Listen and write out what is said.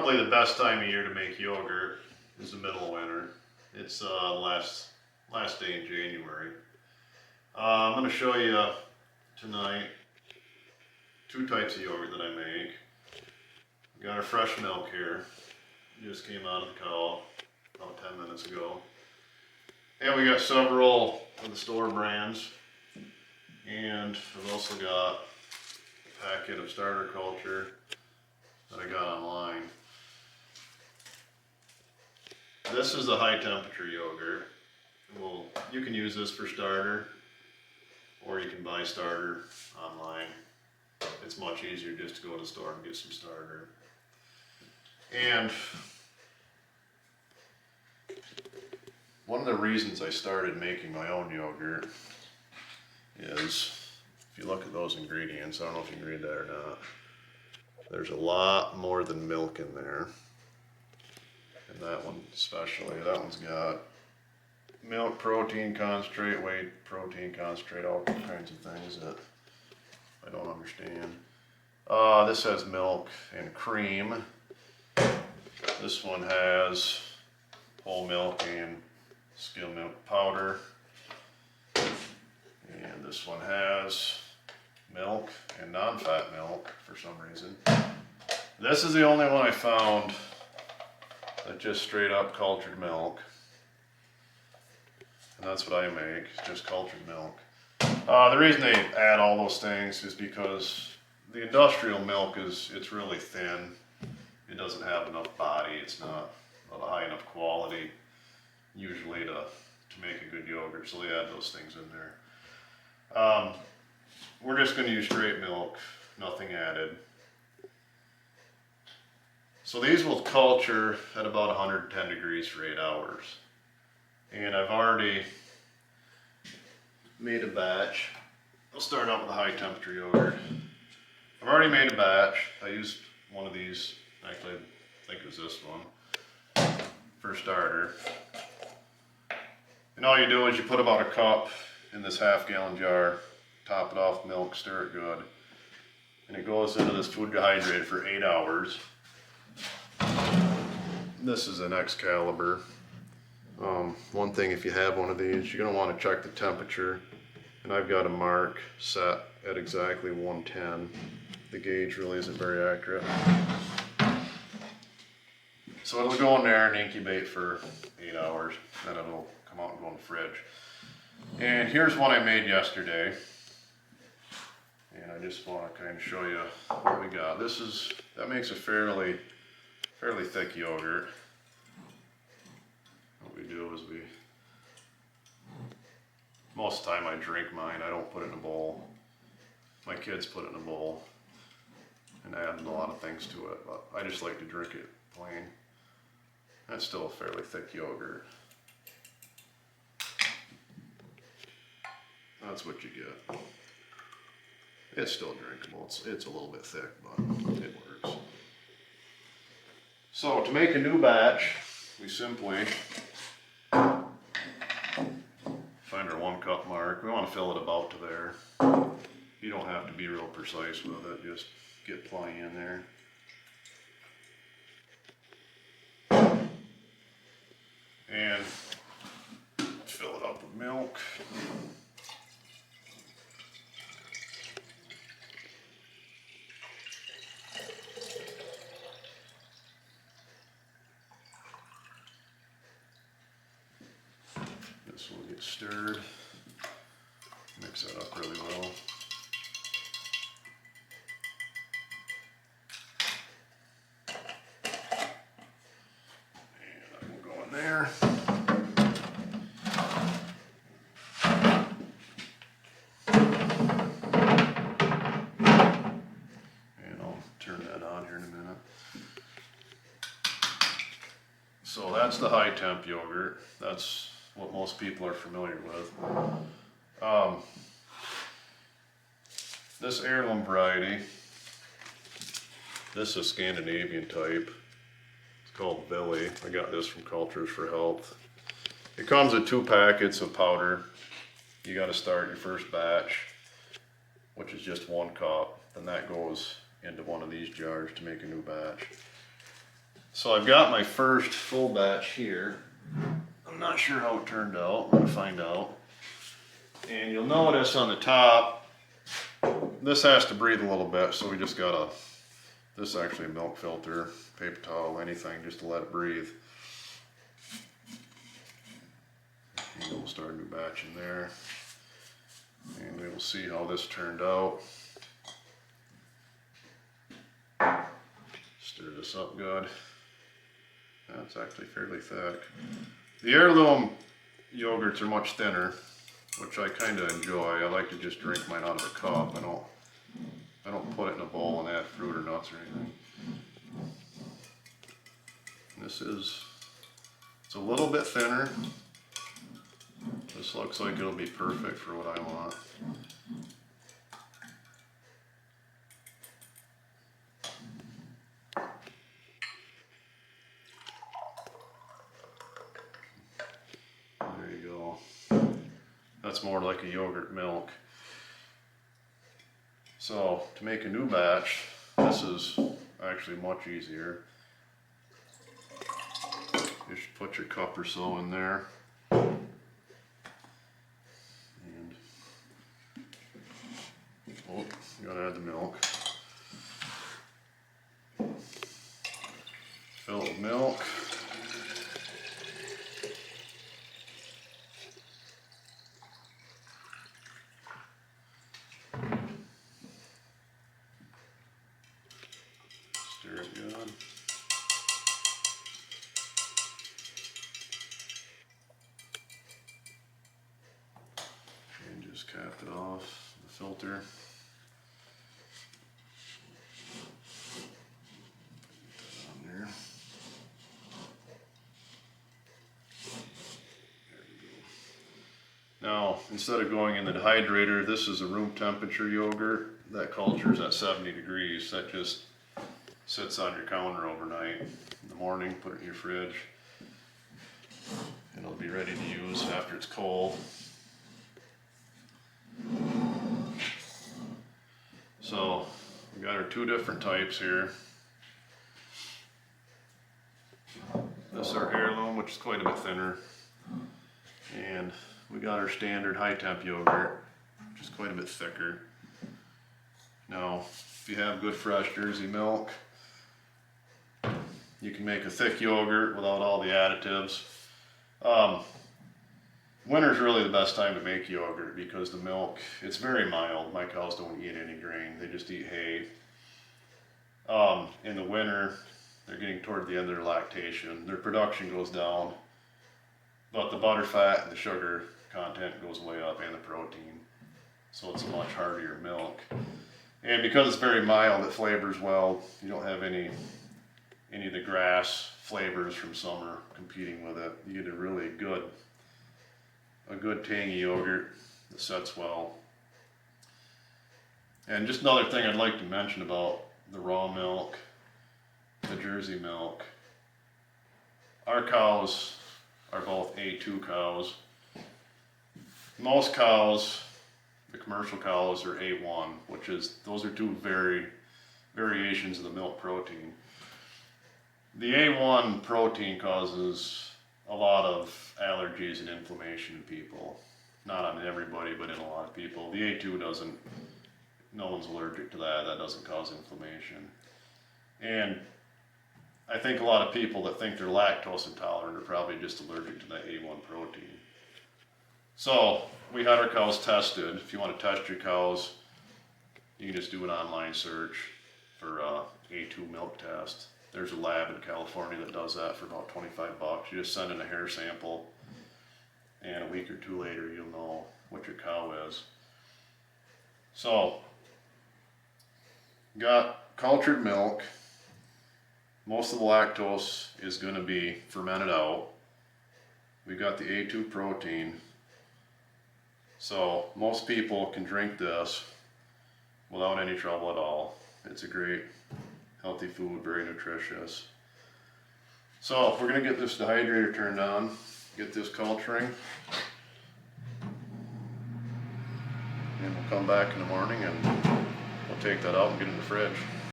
Probably the best time of year to make yogurt is the middle of winter. It's last day in January. I'm going to show you tonight two types of yogurt that I make. We got our fresh milk here. It just came out of the cow about 10 minutes ago. And we got several of the store brands. And I've also got a packet of starter culture that I got online. This is the high temperature yogurt. Well, you can use this for starter, or you can buy starter online. It's much easier just to go to the store and get some starter. And one of the reasons I started making my own yogurt is, if you look at those ingredients, I don't know if you can read that or not, there's a lot more than milk in there. And that one especially, that one's got milk protein concentrate, whey protein concentrate, all kinds of things that I don't understand. This has milk and cream. This one has whole milk and skim milk powder. And this one has milk and non-fat milk for some reason. This is the only one I found that just straight up cultured milk. And that's what I make, it's just cultured milk. The reason they add all those things is because the industrial milk it's really thin. It doesn't have enough body, it's not of a high enough quality usually to make a good yogurt, so they add those things in there. We're just going to use straight milk, nothing added. So these will culture at about 110 degrees for 8 hours. And I've already made a batch. I'll start out with a high temperature yogurt. I've already made a batch. I used one of these, actually I think it was this one, for starter. And all you do is you put about a cup in this half-gallon jar, top it off with milk, stir it good, and it goes into this food dehydrated for 8 hours. This is an Excalibur. One thing, if you have one of these, you're going to want to check the temperature, and I've got a mark set at exactly 110. The gauge really isn't very accurate. So it'll go in there and incubate for 8 hours, then it'll come out and go in the fridge. And here's one I made yesterday, and I just want to kind of show you what we got. That makes a fairly thick yogurt. What we do is most of the time I drink mine, I don't put it in a bowl. My kids put it in a bowl and add a lot of things to it, but I just like to drink it plain. That's still a fairly thick yogurt. That's what you get. It's still drinkable. It's a little bit thick, but it works. So to make a new batch, we simply find our 1 cup mark. We want to fill it about to there. You don't have to be real precise with it, just get plenty in there. And fill it up with milk. This will get stirred. Mix that up really well. And that will go in there. And I'll turn that on here in a minute. So that's the high temp yogurt. That's what most people are familiar with. This heirloom variety, this is Scandinavian type. It's called Billy. I got this from Cultures for Health. It comes with 2 packets of powder. You got to start your first batch, which is just 1 cup. Then that goes into one of these jars to make a new batch. So I've got my first full batch here. I'm not sure how it turned out. I'm gonna find out. And you'll notice on the top, this has to breathe a little bit, so we just got this is actually a milk filter, paper towel, anything, just to let it breathe. And we'll start a new batch in there. And we will see how this turned out. Stir this up good. That's actually fairly thick. The heirloom yogurts are much thinner, which I kind of enjoy. I like to just drink mine out of a cup. I don't put it in a bowl and add fruit or nuts or anything. It's a little bit thinner. This looks like it'll be perfect for what I want. There you go. That's more like a yogurt milk. So to make a new batch, this is actually much easier. You should put your cup or so in there. And you gotta add the milk. Fill it with milk. Stir it good. And just cap it off the filter. Put that on there. There we go. Now, instead of going in the dehydrator, this is a room temperature yogurt. That cultures at 70 degrees. That just sits on your counter overnight. In the morning, put it in your fridge. And it'll be ready to use after it's cold. So, we got our two different types here. This is our heirloom, which is quite a bit thinner. And we got our standard high temp yogurt, which is quite a bit thicker. Now, if you have good fresh Jersey milk, you can make a thick yogurt without all the additives. Winter's really the best time to make yogurt because the milk, it's very mild. My cows don't eat any grain, they just eat hay. In the winter, they're getting toward the end of their lactation. Their production goes down, but the butter fat and the sugar content goes way up and the protein. So it's a much heartier milk. And because it's very mild, it flavors well. You don't have any of the grass flavors from summer competing with it. You get a really good tangy yogurt that sets well. And just another thing I'd like to mention about the raw milk, the Jersey milk. Our cows are both A2 cows. Most cows, the commercial cows, are A1, which is, those are two variations of the milk protein. The A1 protein causes a lot of allergies and inflammation in people. Not on everybody, but in a lot of people. The A2 doesn't, no one's allergic to that. That doesn't cause inflammation. And I think a lot of people that think they're lactose intolerant are probably just allergic to that A1 protein. So we had our cows tested. If you want to test your cows, you can just do an online search for A2 milk test. There's a lab in California that does that for about 25 bucks. You just send in a hair sample, and a week or two later you'll know what your cow is. So, got cultured milk. Most of the lactose is going to be fermented out. We got the A2 protein. So most people can drink this without any trouble at all. It's a great healthy food, very nutritious. So we're going to get this dehydrator turned on, get this culturing, and we'll come back in the morning and we'll take that out and get it in the fridge.